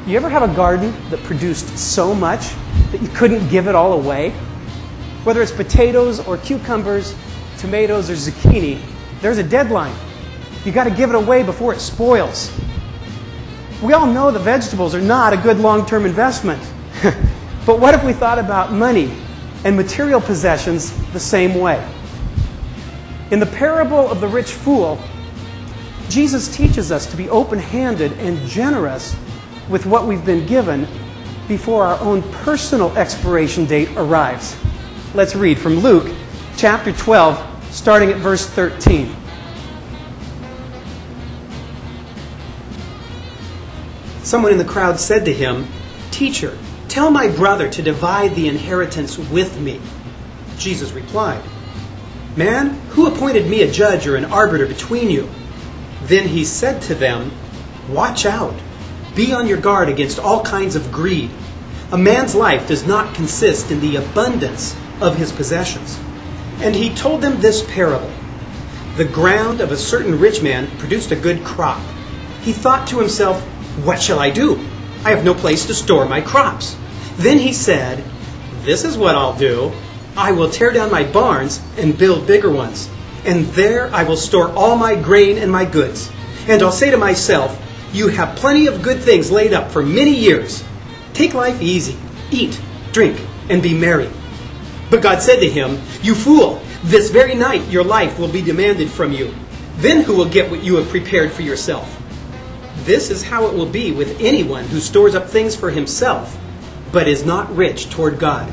You ever have a garden that produced so much that you couldn't give it all away? Whether it's potatoes or cucumbers, tomatoes or zucchini, there's a deadline. You got to give it away before it spoils. We all know that vegetables are not a good long-term investment. But what if we thought about money and material possessions the same way? In the parable of the rich fool, Jesus teaches us to be open-handed and generous with what we've been given before our own personal expiration date arrives. Let's read from Luke chapter 12, starting at verse 13. Someone in the crowd said to him, "Teacher, tell my brother to divide the inheritance with me." Jesus replied, "Man, who appointed me a judge or an arbiter between you?" Then he said to them, "Watch out. Be on your guard against all kinds of greed. A man's life does not consist in the abundance of his possessions." And he told them this parable. The ground of a certain rich man produced a good crop. He thought to himself, "What shall I do? I have no place to store my crops." Then he said, "This is what I'll do. I will tear down my barns and build bigger ones. And there I will store all my grain and my goods. And I'll say to myself, you have plenty of good things laid up for many years. Take life easy, eat, drink, and be merry." But God said to him, "You fool, this very night your life will be demanded from you. Then who will get what you have prepared for yourself?" This is how it will be with anyone who stores up things for himself, but is not rich toward God.